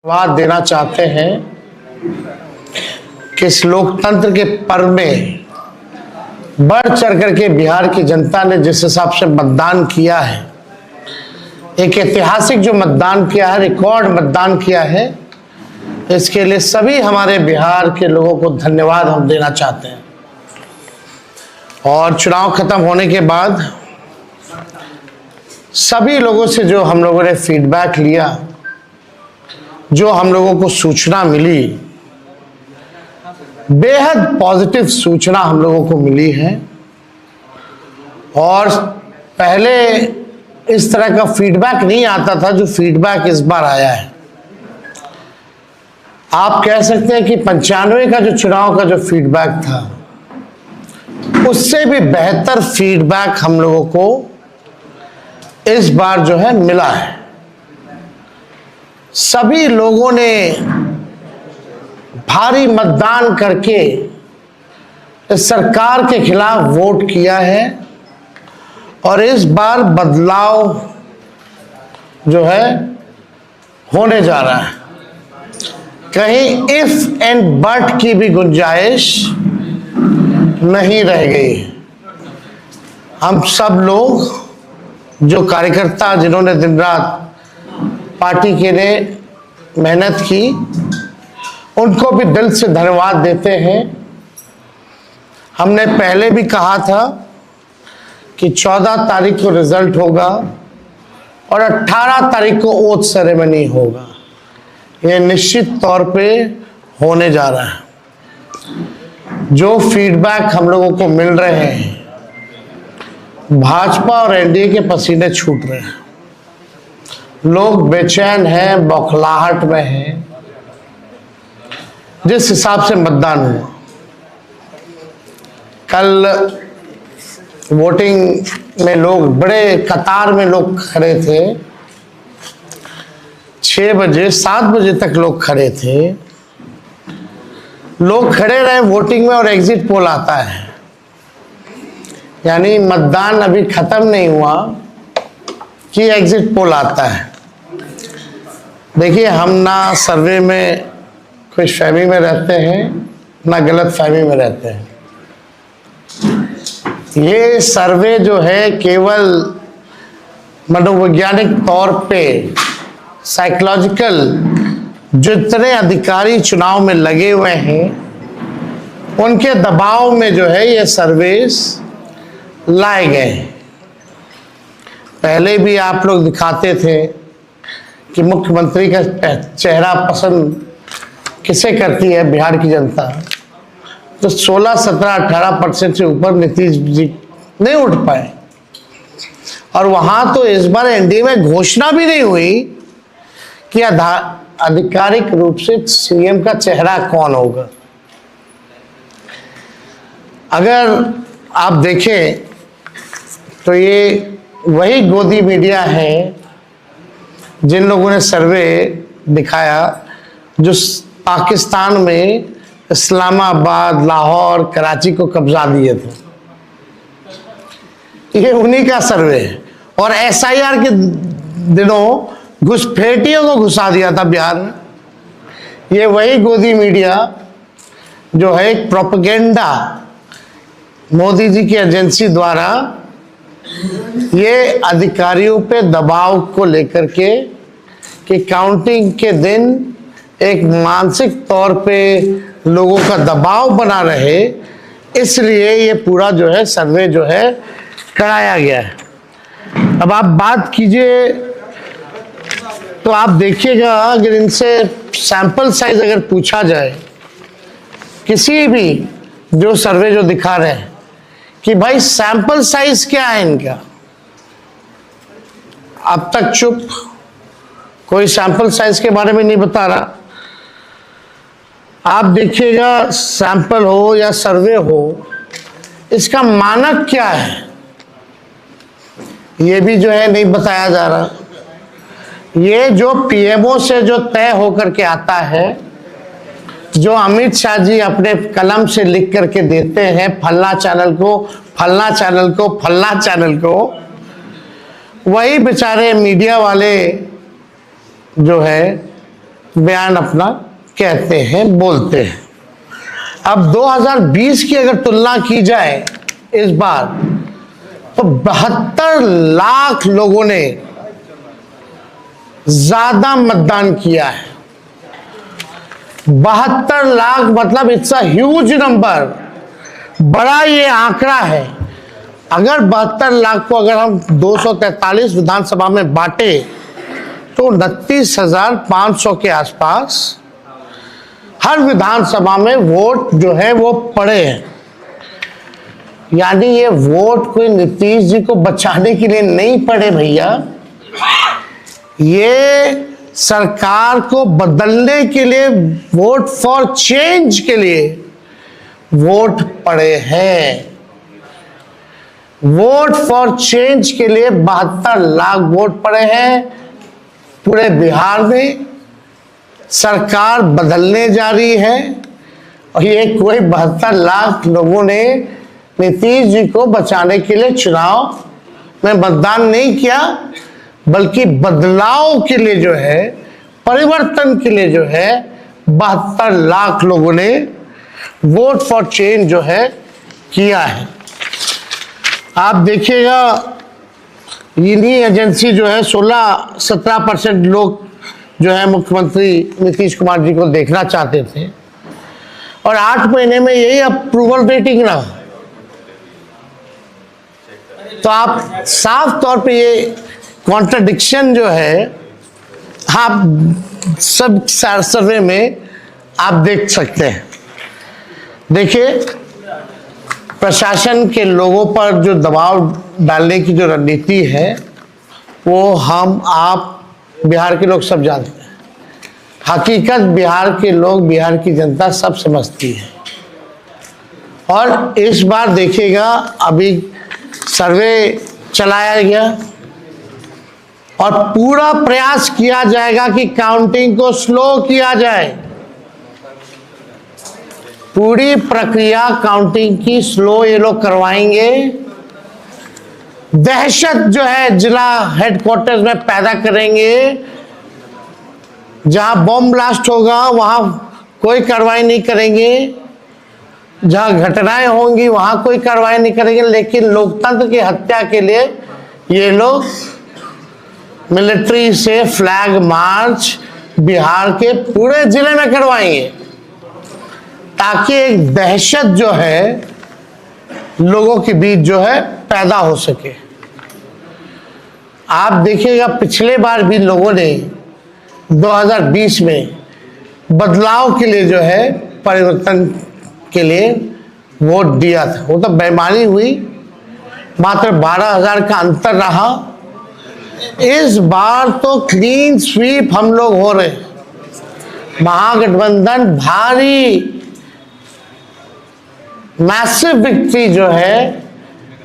धन्यवाद देना चाहते हैं कि इस लोकतंत्र के पर्व में बढ़ चढ़ करके बिहार की जनता ने जिस हिसाब से मतदान किया है, एक ऐतिहासिक जो मतदान किया है, रिकॉर्ड मतदान किया है, इसके लिए सभी हमारे बिहार के लोगों को धन्यवाद हम देना चाहते हैं। और चुनाव खत्म होने के बाद सभी लोगों से जो हम लोगों ने फीडबैक लिया, जो हम लोगों को सूचना मिली, बेहद पॉजिटिव सूचना हम लोगों को मिली है। और पहले इस तरह का फीडबैक नहीं आता था जो फीडबैक इस बार आया है। आप कह सकते हैं कि 95 का जो चुनाव का जो फीडबैक था, उससे भी बेहतर फीडबैक हम लोगों को इस बार जो है मिला है। सभी लोगों ने भारी मतदान करके इस सरकार के खिलाफ वोट किया है और इस बार बदलाव जो है होने जा रहा है। कहीं इफ एंड बट की भी गुंजाइश नहीं रह गई। हम सब लोग जो कार्यकर्ता जिन्होंने दिन रात पार्टी के लिए मेहनत की, उनको भी दिल से धन्यवाद देते हैं। हमने पहले भी कहा था कि 14 तारीख को रिजल्ट होगा और 18 तारीख को ओथ सेरेमनी होगा। यह निश्चित तौर पे होने जा रहा है। जो फीडबैक हम लोगों को मिल रहे हैं, भाजपा और एनडीए के पसीने छूट रहे हैं। लोग बेचैन हैं, बौखलाहट में हैं। जिस हिसाब से मतदान हुआ, कल वोटिंग में लोग बड़े कतार में लोग खड़े थे। 6 बजे 7 बजे तक लोग खड़े थे। लोग खड़े रहे वोटिंग में और एग्जिट पोल आता है, यानी मतदान अभी खत्म नहीं हुआ कि एग्जिट पोल आता है। देखिए, हम ना सर्वे में खुश फहमी में रहते हैं, ना गलत फहमी में रहते हैं। ये सर्वे जो है केवल मनोवैज्ञानिक तौर पे, साइकोलॉजिकल, जितने अधिकारी चुनाव में लगे हुए हैं उनके दबाव में जो है ये सर्वेस लाए गए। पहले भी आप लोग दिखाते थे कि मुख्यमंत्री का चेहरा पसंद किसे करती है बिहार की जनता, तो 16, 17, 18% से ऊपर नीतीश जी नहीं उठ पाए। और वहां तो इस बार एनडीए में घोषणा भी नहीं हुई कि आधिकारिक रूप से सीएम का चेहरा कौन होगा। अगर आप देखें तो ये वही गोदी मीडिया है जिन लोगों ने सर्वे दिखाया, जो पाकिस्तान में इस्लामाबाद, लाहौर, कराची को कब्जा दिए थे। ये उन्हीं का सर्वे है। और एसआईआर के दिनों घुसपैठियों को घुसा दिया था बिहार में। ये वही गोदी मीडिया जो है एक प्रोपेगेंडा मोदी जी की एजेंसी द्वारा ये अधिकारियों पे दबाव को लेकर के कि काउंटिंग के दिन एक मानसिक तौर पे लोगों का दबाव बना रहे, इसलिए ये पूरा जो है सर्वे जो है कराया गया है। अब आप बात कीजिए तो आप देखिएगा, अगर इनसे सैंपल साइज अगर पूछा जाए, किसी भी जो सर्वे जो दिखा रहे हैं कि भाई सैंपल साइज क्या है इनका, अब तक चुप, कोई सैंपल साइज के बारे में नहीं बता रहा। आप देखिएगा, सैंपल हो या सर्वे हो, इसका मानक क्या है ये भी जो है नहीं बताया जा रहा। ये जो पीएमओ से जो तय होकर के आता है, जो अमित शाह जी अपने कलम से लिख करके देते हैं, फल्ला चैनल को, फल्ला चैनल को, फल्ला चैनल को, वही बेचारे मीडिया वाले जो है बयान अपना कहते हैं, बोलते हैं। अब 2020 की अगर तुलना की जाए इस बार, तो 72 लाख लोगों ने ज्यादा मतदान किया है। 72 लाख मतलब इट्स अ ह्यूज नंबर, बड़ा ये आंकड़ा है। अगर 72 लाख को अगर हम 243 विधानसभा में बांटे तो 29,500 के आसपास हर विधानसभा में वोट जो है वो पड़े हैं। यानी ये वोट कोई नीतीश जी को बचाने के लिए नहीं पड़े भैया, ये सरकार को बदलने के लिए, वोट फॉर चेंज के लिए वोट पड़े हैं। वोट फॉर चेंज के लिए 72 लाख वोट पड़े हैं पूरे बिहार में। सरकार बदलने जा रही है और ये कोई 72 लाख लोगों ने नीतीश जी को बचाने के लिए चुनाव में मतदान नहीं किया, बल्कि बदलाव के लिए जो है, परिवर्तन के लिए जो है 72 लाख लोगों ने वोट फॉर चेंज जो है किया है। आप देखिएगा इन्हीं एजेंसी जो है 16-17% लोग जो है मुख्यमंत्री नीतीश कुमार जी को देखना चाहते थे और 8 महीने में यही अप्रूवल रेटिंग रहा। तो आप साफ तौर पे ये कॉन्ट्रडिक्शन जो है आप सब सर्वे में आप देख सकते हैं। देखिए, प्रशासन के लोगों पर जो दबाव डालने की जो रणनीति है वो हम आप बिहार के लोग सब जानते हैं। हकीकत बिहार के लोग, बिहार की जनता सब समझती है। और इस बार देखिएगा, अभी सर्वे चलाया गया और पूरा प्रयास किया जाएगा कि काउंटिंग को स्लो किया जाए। पूरी प्रक्रिया काउंटिंग की स्लो ये लोग करवाएंगे। दहशत जो है जिला हेडक्वार्टर्स में पैदा करेंगे। जहां बॉम्ब ब्लास्ट होगा वहां कोई कार्रवाई नहीं करेंगे, जहां घटनाएं होंगी वहां कोई कार्रवाई नहीं करेंगे। लेकिन लोकतंत्र की हत्या के लिए ये लोग मिलिट्री से फ्लैग मार्च बिहार के पूरे जिले में करवाएंगे, ताकि एक दहशत जो है लोगों के बीच जो है पैदा हो सके। आप देखिएगा, पिछले बार भी लोगों ने 2020 में बदलाव के लिए जो है, परिवर्तन के लिए वोट दिया था। वो तो बेईमानी हुई, मात्र 12,000 का अंतर रहा। इस बार तो क्लीन स्वीप हम लोग हो रहे हैं। महागठबंधन भारी मैसिव विक्ट्री जो है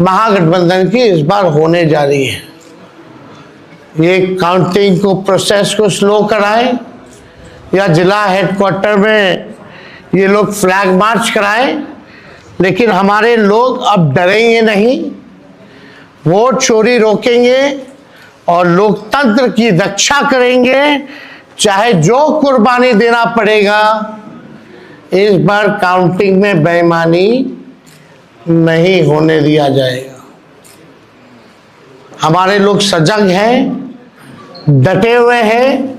महागठबंधन की इस बार होने जा रही है। ये काउंटिंग को, प्रोसेस को स्लो कराएं या जिला हेडक्वार्टर में ये लोग फ्लैग मार्च कराएं, लेकिन हमारे लोग अब डरेंगे नहीं, वोट चोरी रोकेंगे और लोकतंत्र की रक्षा करेंगे, चाहे जो कुर्बानी देना पड़ेगा। इस बार काउंटिंग में बेईमानी नहीं होने दिया जाएगा। हमारे लोग सजग हैं, डटे हुए हैं।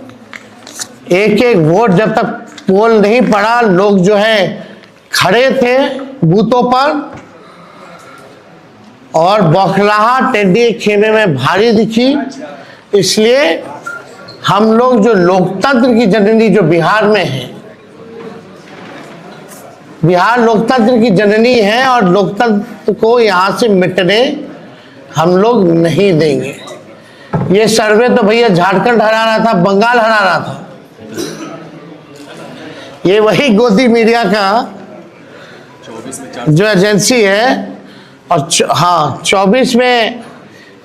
एक एक वोट जब तक पोल नहीं पड़ा, लोग जो है खड़े थे बूथों पर और बौखलाहट एनडीए खेमे में भारी दिखी। इसलिए हम लोग जो लोकतंत्र की जननी जो बिहार में है, बिहार लोकतंत्र की जननी है और लोकतंत्र को यहां से मिटने हम लोग नहीं देंगे। ये सर्वे तो भैया झारखंड हरा रहा था, बंगाल हरा रहा था। ये वही गोदी मीडिया का जो एजेंसी है, और हाँ 24 में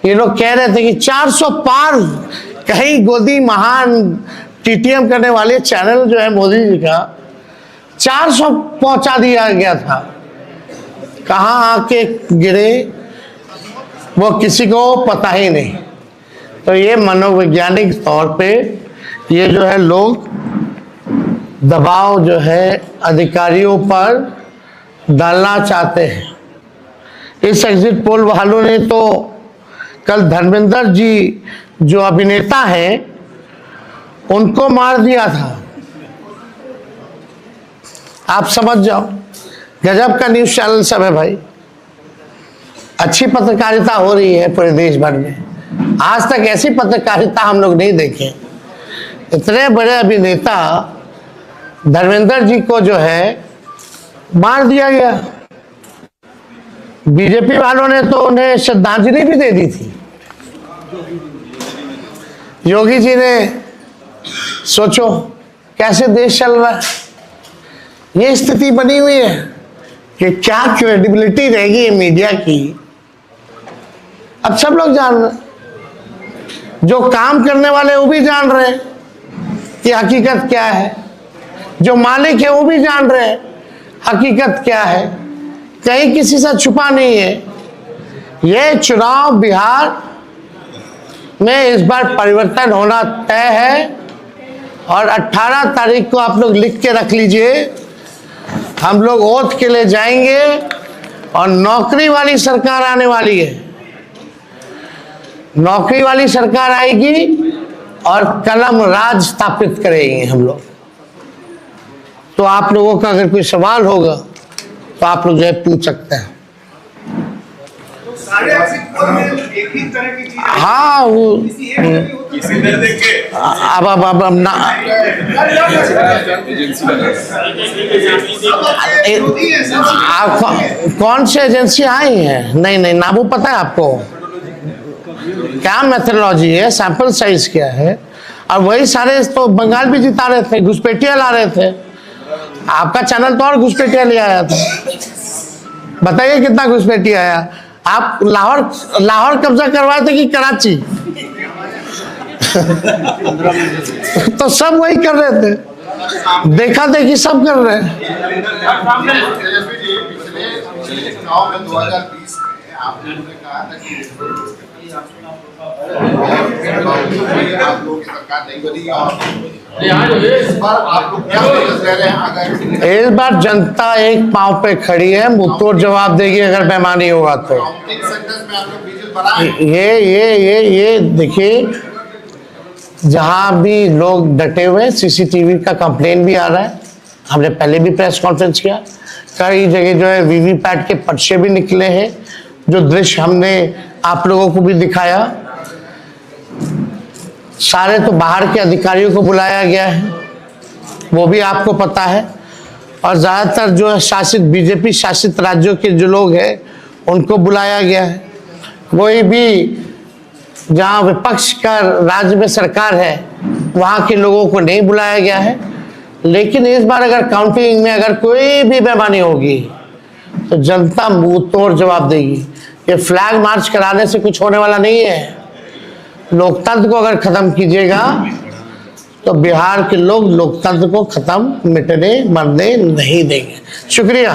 ये लोग कह रहे थे कि 400 पार, कहीं गोदी महान टीटीएम करने वाले चैनल जो है मोदी जी का 400 पहुंचा दिया गया था। कहां आके गिरे वो किसी को पता ही नहीं। तो ये मनोवैज्ञानिक तौर पे ये जो है लोग दबाव जो है अधिकारियों पर डालना चाहते हैं। इस एग्जिट पोल वालों ने तो कल धर्मेंद्र जी जो अभिनेता हैं उनको मार दिया था। आप समझ जाओ, गजब का न्यूज़ चैनल सब है भाई। अच्छी पत्रकारिता हो रही है पूरे देश भर में। आज तक ऐसी पत्रकारिता हम लोग नहीं देखे। इतने बड़े अभिनेता धर्मेंद्र जी को जो है मार दिया गया। बीजेपी वालों ने तो उन्हें श्रद्धांजलि भी दे दी थी। योगी जी ने सोचो कैसे देश चल रहा है। ये स्थिति बनी हुई है कि क्या क्रेडिबिलिटी रहेगी मीडिया की। अब सब लोग जान रहे हैं, जो काम करने वाले वो भी जान रहे हैं कि हकीकत क्या है, जो मालिक है वो भी जान रहे हैं हकीकत क्या है। कहीं किसी से छुपा नहीं है। ये चुनाव बिहार में इस बार परिवर्तन होना तय है और 18 तारीख को आप लोग लिख के रख लीजिए। हम लोग ओथ के लिए जाएंगे और नौकरी वाली सरकार आने वाली है। नौकरी वाली सरकार आएगी और कलम राज स्थापित करेंगे हम लोग। तो आप लोगों का अगर कोई सवाल होगा तो आप लोग जो है पूछ सकते हैं। एक ही तरह की चीज। हाँ वो अब ना आप कौन सी एजेंसी आई है? नहीं ना वो पता है आपको क्या मेथोडोलॉजी है, सैंपल साइज क्या है। और वही सारे तो बंगाल भी जिता रहे थे, घुसपैठिया ला रहे थे। आपका चैनल तो और घुसपैठिया ले आया था। बताइए कितना घुसपैठिया आया। आप लाहौर कब्जा करवाए थे कि कराची? तो सब वही कर रहे थे, देखा देखी सब कर रहे हैं। चुनाव में 2020 में आपने कहा था कि आप लोगों की सरकार नहीं बनी और इस बार आप लोग क्या कह रहे हैं? इस बार जनता एक पांव पे खड़ी है, मुंहतोड़ जवाब देगी अगर बेईमानी होगा तो। ये देखिए, जहां भी लोग डटे हुए, सीसीटीवी का कंप्लेन भी आ रहा है। हमने पहले भी प्रेस कॉन्फ्रेंस किया। कई जगह जो है वीवीपैट के पर्चे भी निकले हैं, जो दृश्य हमने आप लोगों को भी दिखाया। सारे तो बाहर के अधिकारियों को बुलाया गया है, वो भी आपको पता है। और ज़्यादातर जो है शासित बीजेपी शासित राज्यों के जो लोग हैं उनको बुलाया गया है। कोई भी जहाँ विपक्ष का राज्य में सरकार है वहाँ के लोगों को नहीं बुलाया गया है। लेकिन इस बार अगर काउंटिंग में अगर कोई भी बेईमानी होगी तो जनता मुंह तोड़ जवाब देगी। ये फ्लैग मार्च कराने से कुछ होने वाला नहीं है। लोकतंत्र को अगर खत्म कीजिएगा तो बिहार के लोग लोकतंत्र को खत्म मिटने मरने नहीं देंगे। शुक्रिया।